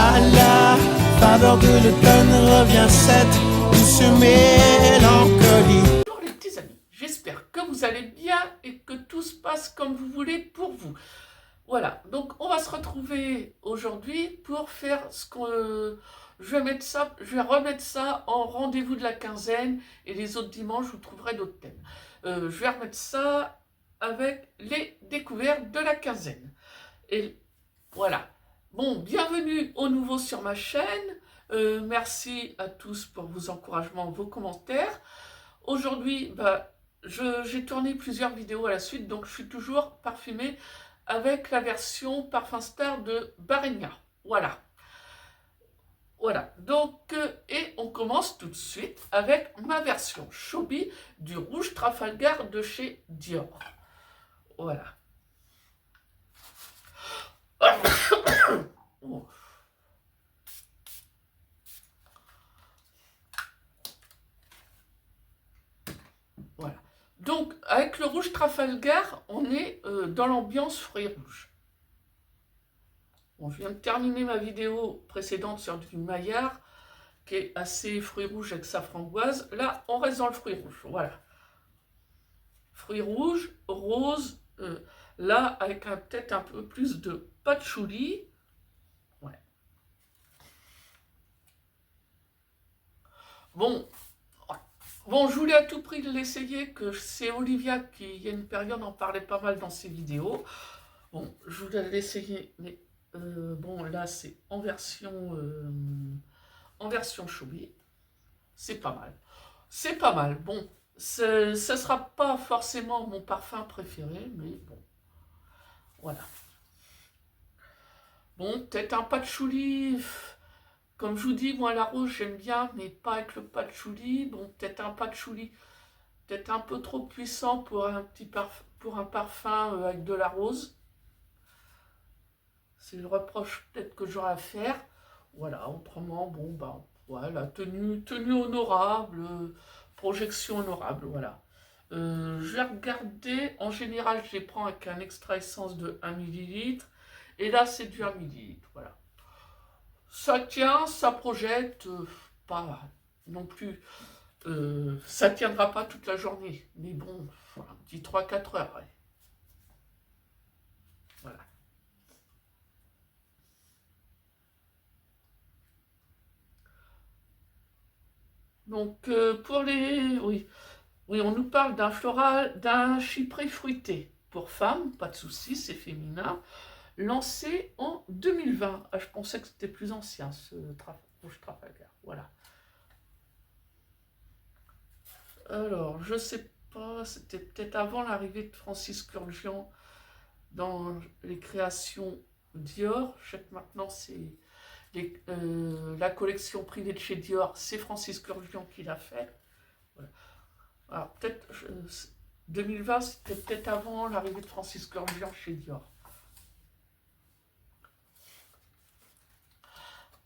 À la faveur de l'automne revient cette douce mélancolie. Bonjour les petits amis, j'espère que vous allez bien et que tout se passe comme vous voulez pour vous. Voilà, donc on va se retrouver aujourd'hui pour faire ce qu'on... je vais remettre ça en rendez-vous de la quinzaine et les autres dimanches vous trouverez d'autres thèmes. Je vais remettre ça avec les découvertes de la quinzaine. Et voilà. Bon, bienvenue au nouveau sur ma chaîne. Merci à tous pour vos encouragements, vos commentaires. Aujourd'hui, j'ai tourné plusieurs vidéos à la suite, donc je suis toujours parfumée avec la version Parfum Star de Barenia. Voilà. Voilà. Donc, et on commence tout de suite avec ma version Chauby du rouge Trafalgar de chez Dior. Voilà. Oh. Voilà. Donc, avec le rouge Trafalgar, on est dans l'ambiance fruits rouges. Bon, je viens de terminer ma vidéo précédente sur du Maillard, qui est assez fruits rouges avec sa framboise. Là, on reste dans le fruit rouge. Voilà. Fruits rouges, rose, là, avec peut-être un peu plus de patchouli. Ouais. Bon, je voulais à tout prix l'essayer, que c'est Olivia qui, il y a une période, en parlait pas mal dans ses vidéos. Bon, je voulais l'essayer, mais bon, là, c'est en version Chauby. C'est pas mal. C'est pas mal. Bon, ça sera pas forcément mon parfum préféré, mais bon, voilà. Bon, peut-être un patchouli. Comme je vous dis, moi, la rose, j'aime bien, mais pas avec le patchouli. Bon, peut-être un patchouli, peut-être un peu trop puissant pour un parfum avec de la rose. C'est le reproche peut-être que j'aurai à faire. Voilà, autrement, bon, voilà, tenue honorable, projection honorable, voilà. Je vais regarder, en général, je les prends avec un extra essence de 1 ml. Et là, c'est du 1 ml, voilà. Ça tient, ça projette, pas non plus. Ça tiendra pas toute la journée, mais bon, un petit 3-4 heures. Ouais. Voilà. Donc, pour les... Oui, on nous parle d'un floral, d'un chyprès fruité. Pour femmes, pas de souci, c'est féminin. Lancé en 2020. Ah, je pensais que c'était plus ancien, ce rouge Trafalgar. Voilà. Alors, je sais pas, c'était peut-être avant l'arrivée de Francis Kurkdjian dans les créations Dior. Je sais que maintenant, c'est la collection privée de chez Dior, c'est Francis Kurkdjian qui l'a fait. Voilà. Alors, peut-être 2020, c'était peut-être avant l'arrivée de Francis Kurkdjian chez Dior.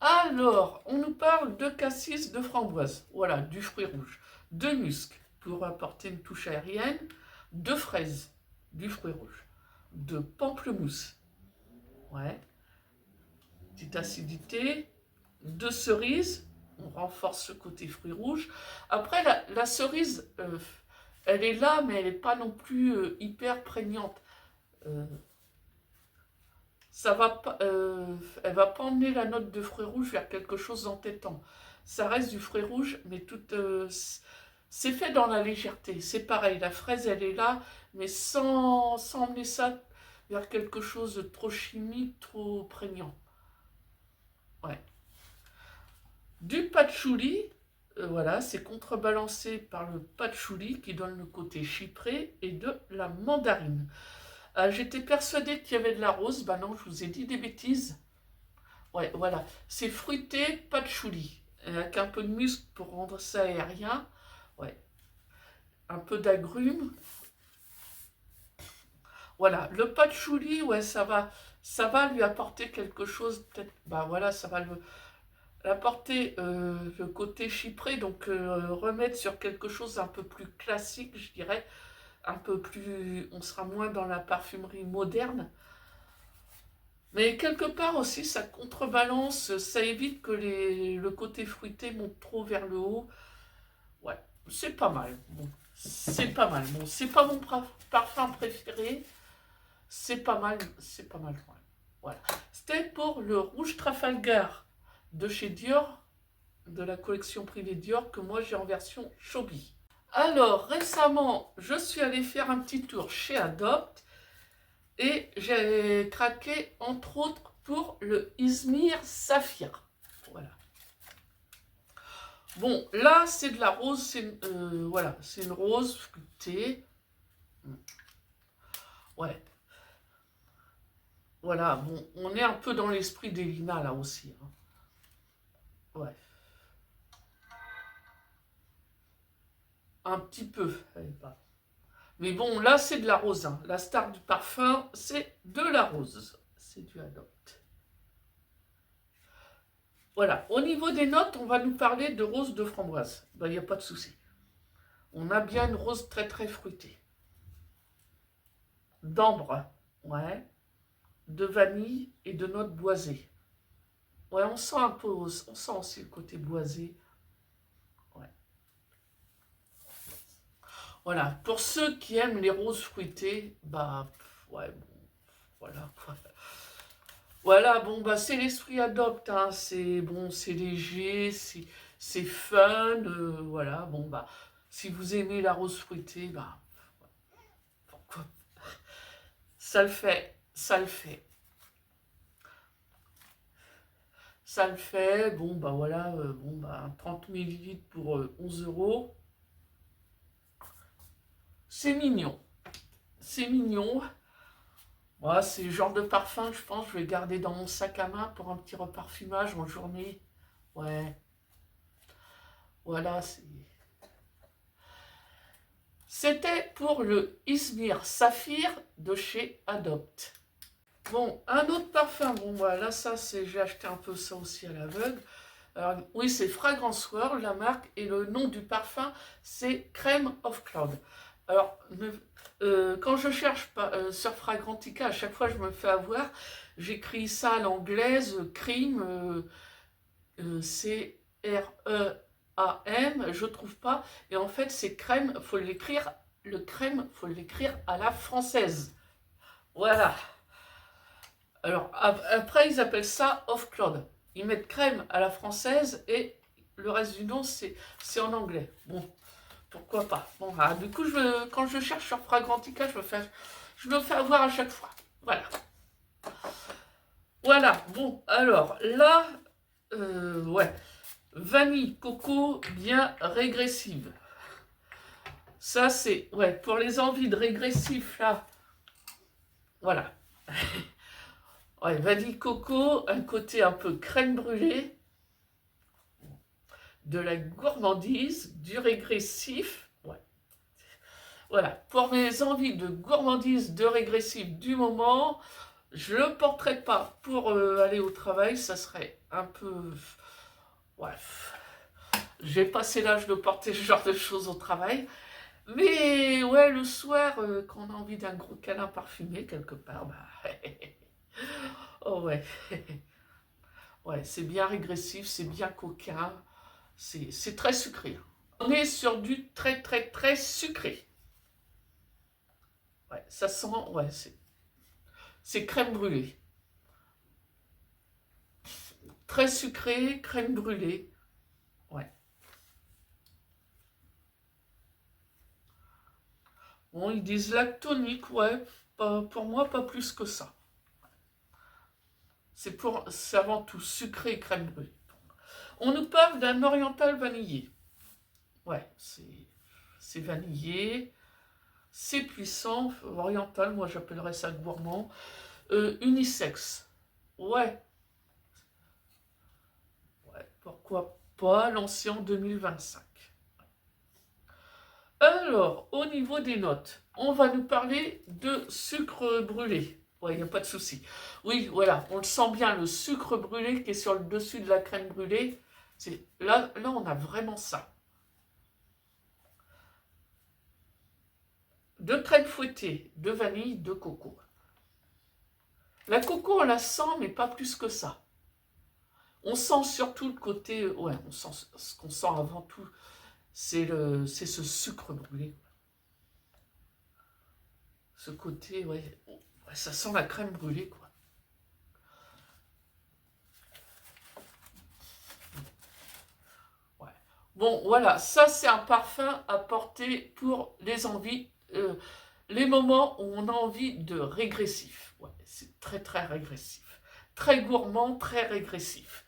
Alors, on nous parle de cassis de framboise, voilà, du fruit rouge, de musc pour apporter une touche aérienne, de fraises, du fruit rouge, de pamplemousse, ouais, petite acidité, de cerise, on renforce ce côté fruit rouge. Après, la cerise, elle est là, mais elle n'est pas non plus hyper prégnante. Elle va pas emmener la note de fruit rouge vers quelque chose d'entêtant. Ça reste du fruit rouge, mais c'est fait dans la légèreté. C'est pareil, la fraise, elle est là, mais sans emmener ça vers quelque chose de trop chimique, trop prégnant. Ouais. Du patchouli, voilà, c'est contrebalancé par le patchouli qui donne le côté chypré et de la mandarine. J'étais persuadée qu'il y avait de la rose, non, je vous ai dit des bêtises. Ouais, voilà, c'est fruité patchouli, avec un peu de musc pour rendre ça aérien. Ouais, un peu d'agrumes. Voilà, le patchouli, ouais, ça va lui apporter quelque chose, peut-être, voilà, ça va apporter le côté chypré, donc remettre sur quelque chose d'un peu plus classique, je dirais, un peu plus, on sera moins dans la parfumerie moderne. Mais quelque part aussi, ça contrebalance, ça évite que le côté fruité monte trop vers le haut. Ouais, c'est pas mal. Bon, c'est pas mal. Bon, c'est pas mon parfum préféré. C'est pas mal, c'est pas mal. Ouais. Voilà. C'était pour le rouge Trafalgar de chez Dior, de la collection privée Dior, que moi j'ai en version Chobi. Alors, récemment, je suis allée faire un petit tour chez Adopt et j'ai craqué, entre autres, pour le Izmir Saphir. Voilà. Bon, là, c'est de la rose, voilà, c'est une rose fruitée. Ouais. Voilà, bon, on est un peu dans l'esprit d'Elina, là aussi. Hein. Ouais. Un petit peu. Mais bon, là, c'est de la rose. Hein. La star du parfum, c'est de la rose. C'est du Adopt. Voilà. Au niveau des notes, on va nous parler de rose de framboise. Il n'y a pas de souci. On a bien une rose très très fruitée. D'ambre, ouais. De vanille et de notes boisées. Ouais, on sent un peu, on sent aussi le côté boisé. Ouais. Voilà. Pour ceux qui aiment les roses fruitées, bah, ouais, bon, voilà. Voilà, bon, bah, c'est l'esprit Adopt, hein. C'est bon, c'est léger, c'est fun, voilà, bon, bah, si vous aimez la rose fruitée, bah, pourquoi ça le fait, ça le fait. Ça le fait, bon, bah, voilà, bon, bah, 30 millilitres pour 11 euros. C'est mignon, c'est mignon. Moi, c'est le genre de parfum, je pense, je vais garder dans mon sac à main pour un petit reparfumage en journée. Ouais, voilà, C'était pour le Izmir Saphir de chez Adopt. Bon, un autre parfum, bon voilà, ça c'est, j'ai acheté un peu ça aussi à l'aveugle. Alors, oui, c'est Fragrance World, la marque, et le nom du parfum, c'est Crème of Cloud. Alors, quand je cherche sur Fragrantica, à chaque fois je me fais avoir, j'écris ça à l'anglaise, crime, C-R-E-A-M, je trouve pas, et en fait c'est crème, faut l'écrire, le crème, faut l'écrire à la française. Voilà. Alors, après, ils appellent ça off-cloud. Ils mettent crème à la française et le reste du nom, c'est en anglais. Bon, pourquoi pas. Bon, voilà. Du coup, quand je cherche sur Fragrantica, je me fais avoir à chaque fois. Voilà. Voilà. Bon, alors, là, ouais. Vanille coco bien régressive. Ça, c'est, ouais, pour les envies de régressif, là. Voilà. Ouais, vanille coco, un côté un peu crème brûlée, de la gourmandise, du régressif. Ouais. Voilà, pour mes envies de gourmandise, de régressif du moment, je ne le porterai pas pour aller au travail, ça serait un peu... Ouais, j'ai passé l'âge de porter ce genre de choses au travail. Mais ouais, le soir, quand on a envie d'un gros câlin parfumé quelque part, bah... oh ouais. Ouais, c'est bien régressif, c'est bien coquin, c'est très sucré. On est sur du très très très sucré. Ouais, ça sent, ouais, c'est crème brûlée. Très sucré, crème brûlée. Ouais. Bon, ils disent lactonique, ouais. Pour moi, pas plus que ça. C'est avant tout sucré et crème brûlée. On nous parle d'un oriental vanillé. Ouais, c'est vanillé. C'est puissant, oriental, moi j'appellerais ça gourmand. Unisexe. Ouais. Ouais, pourquoi pas lancer en 2025. Alors, au niveau des notes, on va nous parler de sucre brûlé. Ouais, il n'y a pas de souci. Oui, voilà, on le sent bien, le sucre brûlé qui est sur le dessus de la crème brûlée. Là, on a vraiment ça. De crème fouettée, de vanille, de coco. La coco, on la sent, mais pas plus que ça. On sent surtout le côté... Ouais, on sent ce qu'on sent avant tout, c'est ce sucre brûlé. Ce côté, ouais, ça sent la crème brûlée, quoi. Ouais. Bon, voilà, ça c'est un parfum à porter pour les envies, les moments où on a envie de régressif. Ouais, c'est très très régressif. Très gourmand, très régressif.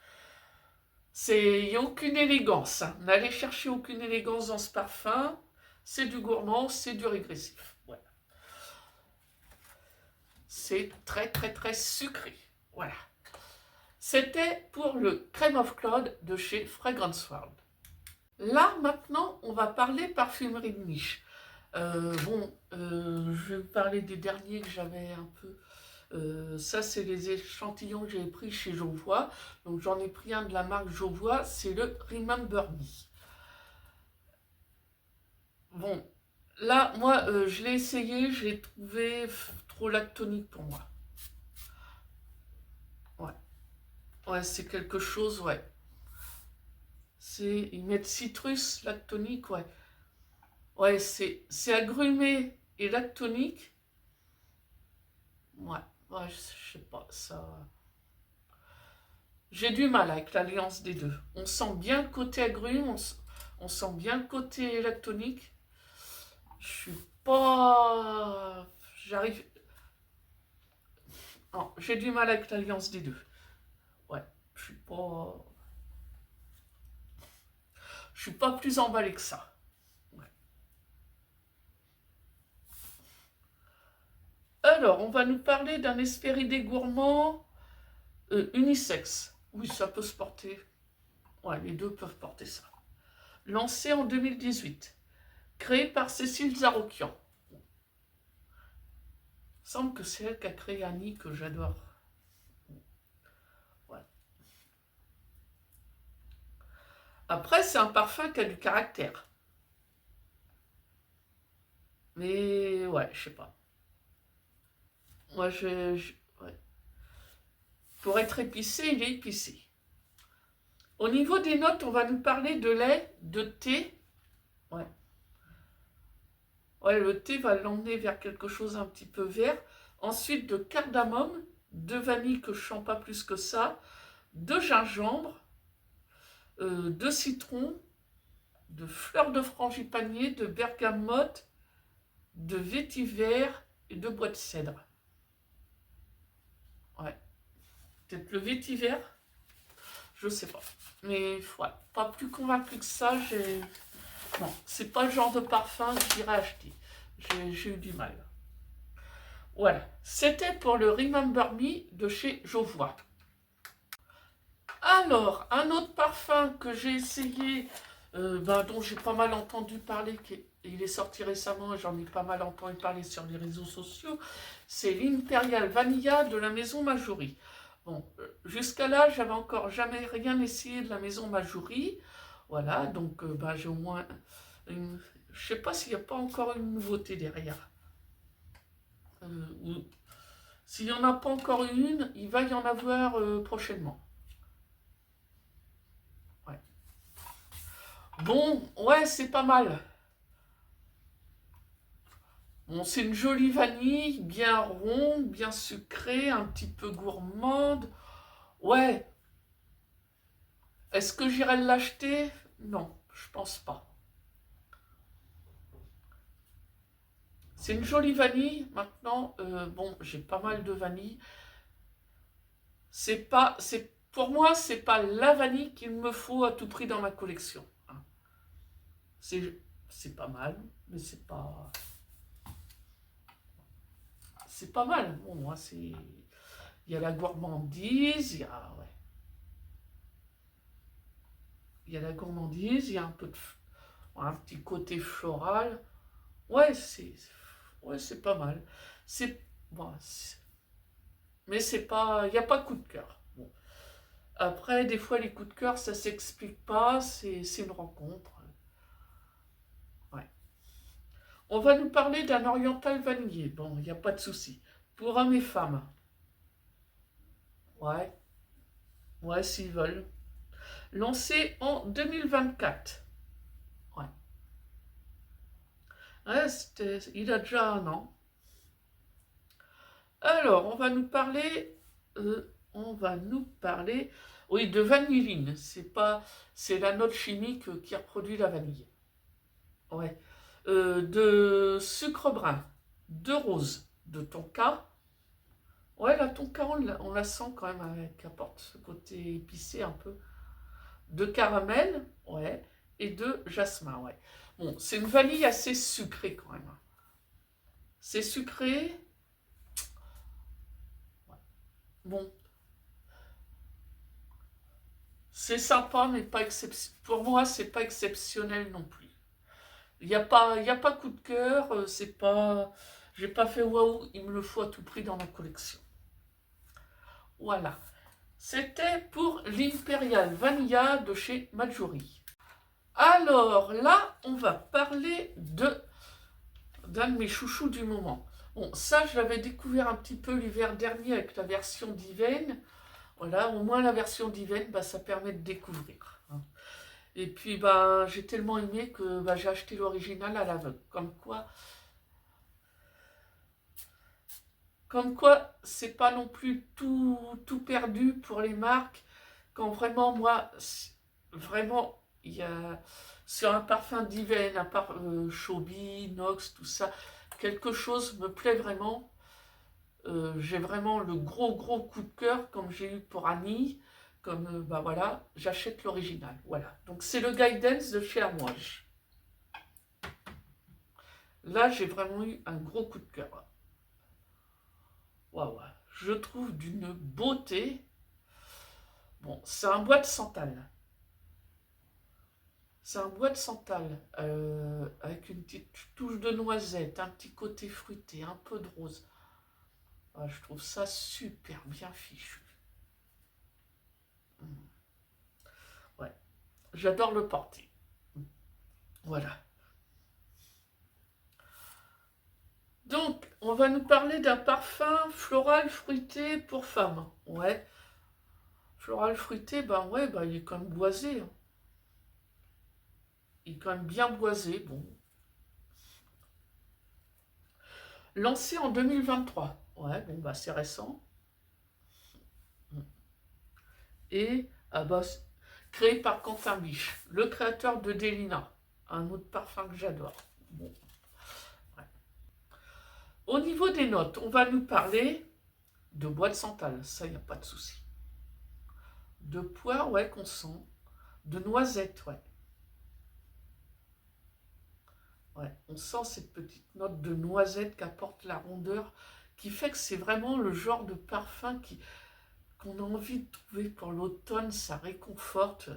Il n'y a aucune élégance. Hein. N'allez chercher aucune élégance dans ce parfum. C'est du gourmand, c'est du régressif. Voilà. C'est très très très sucré. Voilà. C'était pour le Crème of Cloud de chez Fragrance World. Là, maintenant, on va parler parfumerie de niche. Je vais vous parler des derniers que j'avais un peu. Ça, c'est les échantillons que j'ai pris chez Jovois. Donc, j'en ai pris un de la marque Jovois, c'est le Remember Me. Bon, là, moi, je l'ai essayé, je l'ai trouvé trop lactonique pour moi. Ouais, ouais, c'est quelque chose, ouais. Ils mettent citrus, lactonique, ouais. Ouais, c'est agrumé et lactonique. Ouais, ouais, je sais pas, ça... J'ai du mal avec l'alliance des deux. On sent bien le côté agrume, on sent bien le côté lactonique. Je suis pas... J'arrive... Non, j'ai du mal avec l'alliance des deux. Ouais, je suis pas... Je suis pas plus emballé que ça. Ouais. Alors, on va nous parler d'un Hespéridé gourmand unisexe. Oui, ça peut se porter. Ouais, les deux peuvent porter ça. Lancé en 2018. Créé par Cécile Zarokian. Il semble que c'est elle qui a créé Annie, que j'adore. Ouais. Après, c'est un parfum qui a du caractère. Mais ouais, je sais pas. Moi, ouais. Pour être épicé, il est épicé. Au niveau des notes, on va nous parler de lait, de thé. Ouais. Ouais, le thé va l'emmener vers quelque chose un petit peu vert. Ensuite, de cardamome, de vanille que je ne sens pas plus que ça, de gingembre, de citron, de fleurs de frangipanier, de bergamote, de vétiver et de bois de cèdre. Ouais. Peut-être le vétiver, je sais pas. Mais voilà, pas plus convaincu que ça. Non, c'est pas le genre de parfum que j'irais acheter. J'ai eu du mal. Voilà, c'était pour le Remember Me de chez Jovois. Alors, un autre parfum que j'ai essayé, dont j'ai pas mal entendu parler, il est sorti récemment et j'en ai pas mal entendu parler sur les réseaux sociaux, c'est l'Imperial Vanilla de la maison Majouri. Bon, jusqu'à là, j'avais encore jamais rien essayé de la maison Majouri. Voilà, donc j'ai au moins je sais pas s'il n'y a pas encore une nouveauté derrière. S'il n'y en a pas encore une, il va y en avoir prochainement. Ouais. Bon, ouais, c'est pas mal. Bon, c'est une jolie vanille, bien ronde, bien sucrée, un petit peu gourmande. Ouais. Est-ce que j'irai l'acheter? Non, je pense pas. C'est une jolie vanille. Maintenant, j'ai pas mal de vanille. Pour moi, c'est pas la vanille qu'il me faut à tout prix dans ma collection. Hein. C'est pas mal, mais c'est pas... C'est pas mal. Bon, moi, il y a la gourmandise, il y a... Ouais. Il y a la gourmandise, il y a un peu de... Un petit côté floral. Ouais, c'est pas mal. Bon, mais c'est pas... Il n'y a pas de coup de cœur. Bon. Après, des fois, les coups de cœur, ça s'explique pas. C'est une rencontre. Ouais. On va nous parler d'un oriental vanillé. Bon, il n'y a pas de souci. Pour hommes et femmes. Ouais, ouais, s'ils veulent. Lancé en 2024. Ouais. Ouais, il a déjà un an. Alors, on va nous parler, oui, de vanilline. C'est la note chimique qui reproduit la vanille. Ouais. De sucre brun, de rose, de tonka. Ouais, la tonka, on la sent quand même, qui apporte ce côté épicé un peu. De caramel, ouais, et de jasmin, ouais. Bon, c'est une vanille assez sucrée quand même. C'est sucré. Bon, c'est sympa, mais pas exceptionnel. Pour moi, c'est pas exceptionnel non plus. Il y a pas coup de cœur, c'est pas. J'ai pas fait waouh, il me le faut à tout prix dans ma collection. Voilà. C'était pour l'Imperial Vanilla de chez Majori. Alors là, on va parler d'un de mes chouchous du moment. Bon, ça, je l'avais découvert un petit peu l'hiver dernier avec la version Diven. Voilà, au moins la version Diven, bah, ça permet de découvrir. Hein. Et puis, bah, j'ai tellement aimé que bah, j'ai acheté l'original à l'aveugle. Comme quoi, c'est pas non plus tout perdu pour les marques. Quand vraiment, moi, vraiment, il y a sur un parfum Diven, Chobi, Nox, tout ça, quelque chose me plaît vraiment. J'ai vraiment le gros coup de cœur, comme j'ai eu pour Annie. Comme, bah voilà, j'achète l'original. Voilà. Donc, c'est le Guidance de chez Amouage. Là, j'ai vraiment eu un gros coup de cœur. Waouh, je trouve d'une beauté. Bon, c'est un bois de santal. C'est un bois de santal avec une petite touche de noisette, un petit côté fruité, un peu de rose. Ah, je trouve ça super bien fichu. Ouais, j'adore le porter. Voilà. Donc, on va nous parler d'un parfum floral fruité pour femmes. Ouais. Floral fruité, ben ouais, ben il est quand même boisé. Hein. Il est quand même bien boisé. Bon. Lancé en 2023. Ouais, bon, bah c'est récent. Et ah bah, créé par Quentin Biche, le créateur de Delina, un autre parfum que j'adore. Bon. Ouais. Au niveau des notes, on va nous parler de bois de santal, ça, il n'y a pas de souci. De poire, ouais, qu'on sent. De noisette, ouais. Ouais, on sent cette petite note de noisette qu'apporte la rondeur, qui fait que c'est vraiment le genre de parfum qu'on a envie de trouver pour l'automne, ça réconforte.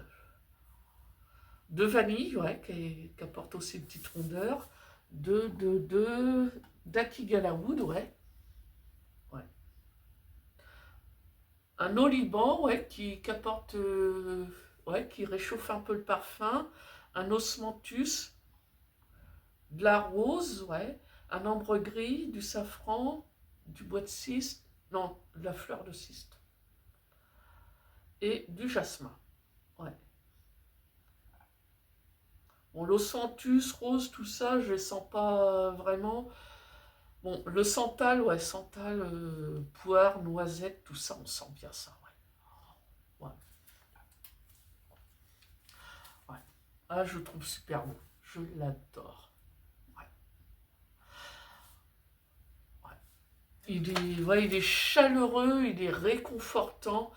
De vanille, ouais, qui apporte aussi une petite rondeur. D'Akigala Wood, ouais. Ouais. Un oliban, ouais, qui apporte, ouais, qui réchauffe un peu le parfum. Un osmanthus, de la rose, ouais. Un ambre gris, du safran, du bois de ciste, non, de la fleur de ciste. Et du jasmin, ouais. Bon, l'osmanthus, rose, tout ça, je ne les sens pas vraiment. Bon, le santal, ouais, santal, poire, noisette, tout ça, on sent bien ça, ouais. Ouais. Ouais. Ah, je le trouve super beau. Je l'adore. Ouais. Ouais. Il est chaleureux, il est réconfortant.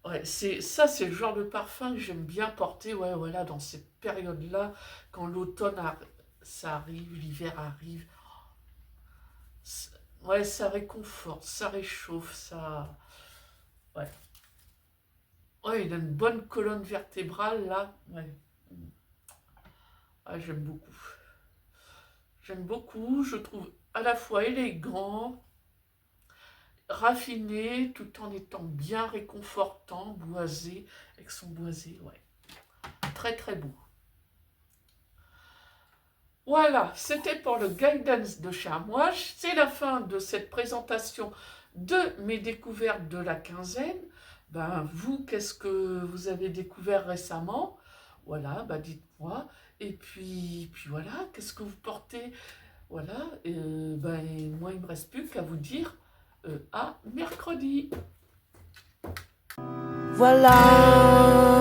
Ouais, c'est le genre de parfum que j'aime bien porter, ouais, voilà, dans cette période-là, quand ça arrive, l'hiver arrive. Ouais, ça réconforte, ça réchauffe, ça. Ouais. Ouais, il a une bonne colonne vertébrale là. Ouais. Ah, j'aime beaucoup. J'aime beaucoup, je trouve à la fois élégant, raffiné, tout en étant bien réconfortant, boisé, avec son boisé, ouais. Très très beau. Voilà, c'était pour le Guidance de chez Amouage. C'est la fin de cette présentation de mes découvertes de la quinzaine. Ben, vous, qu'est-ce que vous avez découvert récemment? Voilà, ben, dites-moi. Et puis voilà, qu'est-ce que vous portez? Voilà, ben, moi, il ne me reste plus qu'à vous dire à mercredi. Voilà.